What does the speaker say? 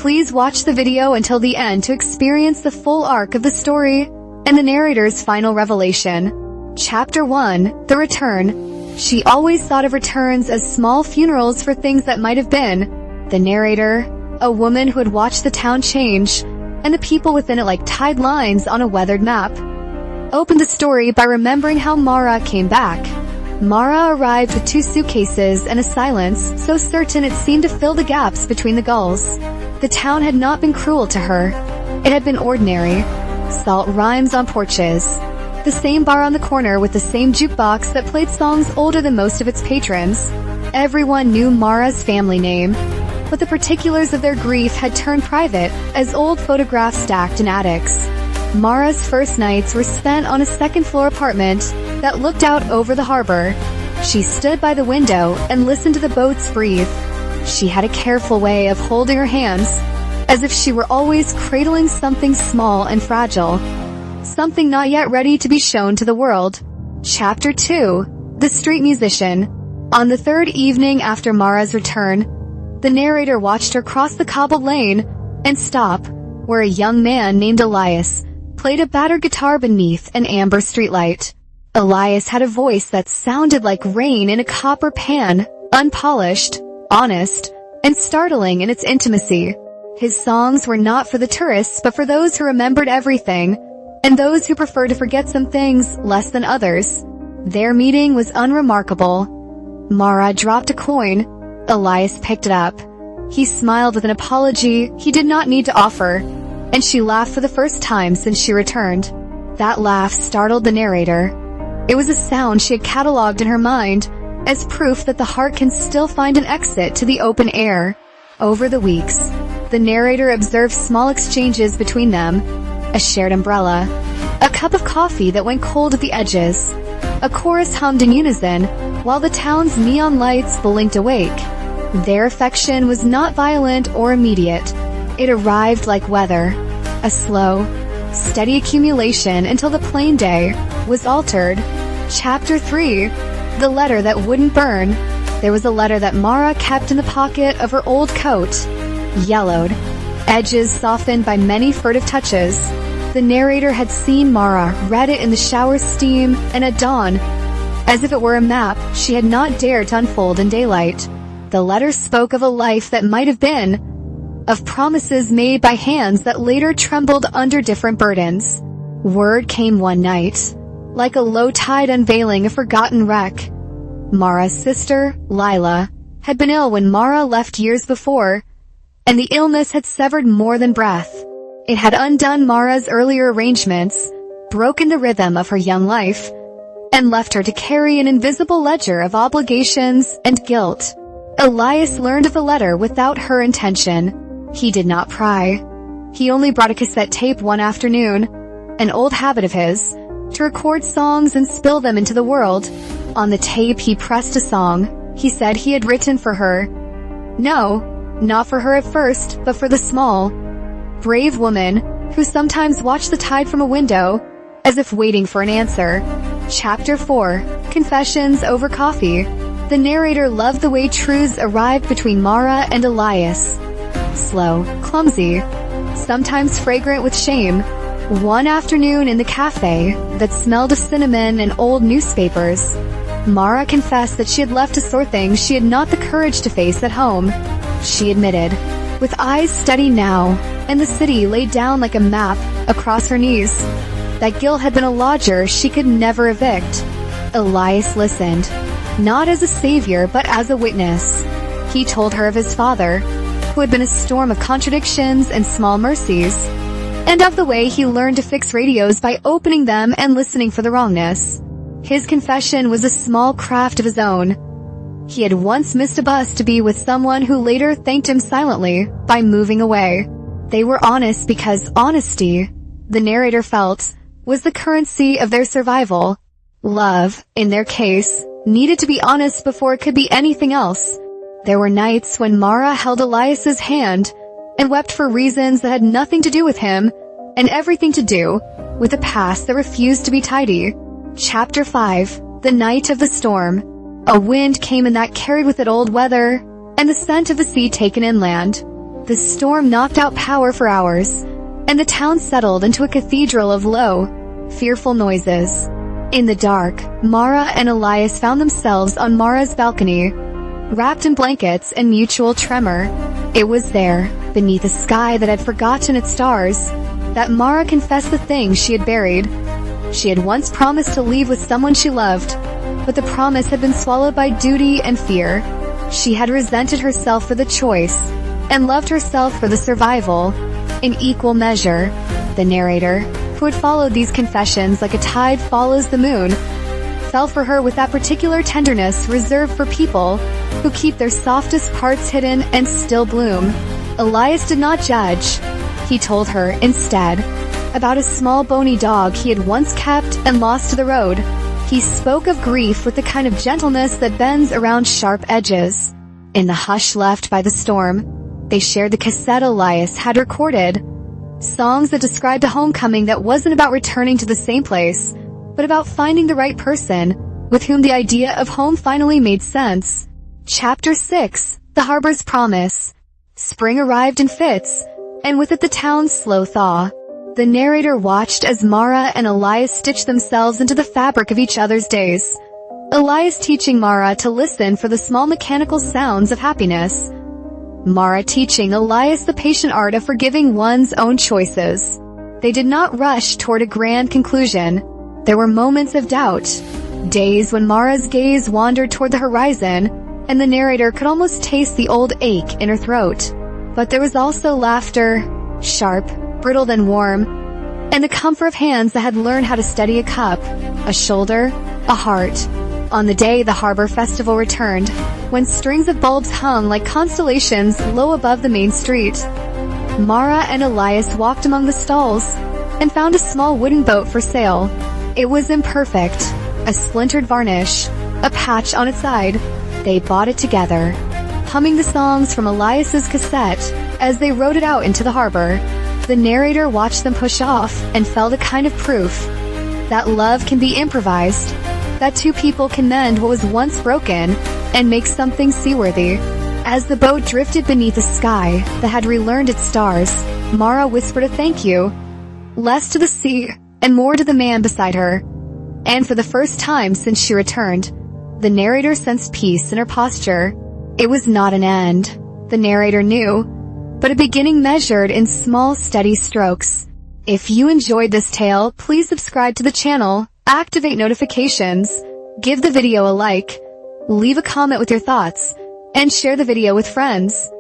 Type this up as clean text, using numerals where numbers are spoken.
Please watch the video until the end to experience the full arc of the story and the narrator's final revelation. Chapter 1. The Return. She always thought of returns as small funerals for things that might have been. The narrator, a woman who had watched the town change, and the people within it like tide lines on a weathered map, opened the story by remembering how Mara came back. Mara arrived with 2 suitcases and a silence so certain it seemed to fill the gaps between the gulls. The town had not been cruel to her. It had been ordinary. Salt rhymes on porches. The same bar on the corner with the same jukebox that played songs older than most of its patrons. Everyone knew Mara's family name, but the particulars of their grief had turned private as old photographs stacked in attics. Mara's first nights were spent on a second-floor apartment that looked out over the harbor. She stood by the window and listened to the boats breathe. She had a careful way of holding her hands, as if she were always cradling something small and fragile, something not yet ready to be shown to the world. Chapter 2. The Street Musician. On the 3rd evening after Mara's return, the narrator watched her cross the cobbled lane and stop, where a young man named Elias played a battered guitar beneath an amber streetlight. Elias had a voice that sounded like rain in a copper pan, unpolished, honest, and startling in its intimacy. His songs were not for the tourists but for those who remembered everything, and those who preferred to forget some things less than others. Their meeting was unremarkable. Mara dropped a coin. Elias picked it up. He smiled with an apology he did not need to offer, and she laughed for the first time since she returned. That laugh startled the narrator. It was a sound she had catalogued in her mind as proof that the heart can still find an exit to the open air. Over the weeks, the narrator observed small exchanges between them: a shared umbrella, a cup of coffee that went cold at the edges. A chorus hummed in unison while the town's neon lights blinked awake. Their affection was not violent or immediate. It arrived like weather, a slow, steady accumulation until the plain day was altered. Chapter 3. The Letter That Wouldn't Burn. There was a letter that Mara kept in the pocket of her old coat. Yellowed, edges softened by many furtive touches. The narrator had seen Mara read it in the shower steam and at dawn. As if it were a map she had not dared to unfold in daylight. The letter spoke of a life that might have been, of promises made by hands that later trembled under different burdens. Word came one night, like a low-tide unveiling a forgotten wreck. Mara's sister, Lila, had been ill when Mara left years before, and the illness had severed more than breath. It had undone Mara's earlier arrangements, broken the rhythm of her young life, and left her to carry an invisible ledger of obligations and guilt. Elias learned of the letter without her intention. He did not pry. He only brought a cassette tape one afternoon, an old habit of his, to record songs and spill them into the world. On the tape he pressed a song he said he had written for her. No, not for her at first, but for the small, brave woman who sometimes watched the tide from a window, as if waiting for an answer. Chapter 4. Confessions over coffee. The narrator loved the way truths arrived between Mara and Elias. Slow, clumsy, sometimes fragrant with shame. One afternoon in the cafe that smelled of cinnamon and old newspapers, Mara confessed that she had left to sort things she had not the courage to face at home. She admitted, with eyes steady now, and the city laid down like a map across her knees, that Gil had been a lodger she could never evict. Elias listened, not as a savior but as a witness. He told her of his father, who had been a storm of contradictions and small mercies, and of the way he learned to fix radios by opening them and listening for the wrongness. His confession was a small craft of his own. He had once missed a bus to be with someone who later thanked him silently by moving away. They were honest because honesty, the narrator felt, was the currency of their survival. Love, in their case, needed to be honest before it could be anything else. There were nights when Mara held Elias's hand and wept for reasons that had nothing to do with him and everything to do with a past that refused to be tidy. Chapter 5. The Night of the Storm. A wind came in that carried with it old weather and the scent of the sea taken inland. The storm knocked out power for hours, and the town settled into a cathedral of low, fearful noises. In the dark, Mara and Elias found themselves on Mara's balcony, wrapped in blankets and mutual tremor. It was there, beneath a sky that had forgotten its stars, that Mara confessed the things she had buried. She had once promised to leave with someone she loved, but the promise had been swallowed by duty and fear. She had resented herself for the choice, and loved herself for the survival, in equal measure. The narrator, who had followed these confessions like a tide follows the moon, fell for her with that particular tenderness reserved for people who keep their softest parts hidden and still bloom. Elias did not judge. He told her, instead, about a small bony dog he had once kept and lost to the road. He spoke of grief with the kind of gentleness that bends around sharp edges. In the hush left by the storm, they shared the cassette Elias had recorded. Songs that described a homecoming that wasn't about returning to the same place, but about finding the right person, with whom the idea of home finally made sense. Chapter 6, The Harbor's Promise. Spring arrived in fits, and with it the town's slow thaw. The narrator watched as Mara and Elias stitched themselves into the fabric of each other's days. Elias teaching Mara to listen for the small mechanical sounds of happiness. Mara teaching Elias the patient art of forgiving one's own choices. They did not rush toward a grand conclusion. There were moments of doubt. Days when Mara's gaze wandered toward the horizon, and the narrator could almost taste the old ache in her throat. But there was also laughter, sharp, brittle and warm, and the comfort of hands that had learned how to steady a cup, a shoulder, a heart. On the day the Harbor Festival returned, when strings of bulbs hung like constellations low above the main street, Mara and Elias walked among the stalls and found a small wooden boat for sale. It was imperfect, a splintered varnish, a patch on its side. They bought it together, humming the songs from Elias's cassette as they rowed it out into the harbor. The narrator watched them push off and felt a kind of proof that love can be improvised, that two people can mend what was once broken and make something seaworthy. As the boat drifted beneath a sky that had relearned its stars, Mara whispered a thank you, less to the sea and more to the man beside her. And for the first time since she returned, the narrator sensed peace in her posture. It was not an end, the narrator knew, but a beginning measured in small, steady strokes. If you enjoyed this tale, please subscribe to the channel, activate notifications, give the video a like, leave a comment with your thoughts, and share the video with friends.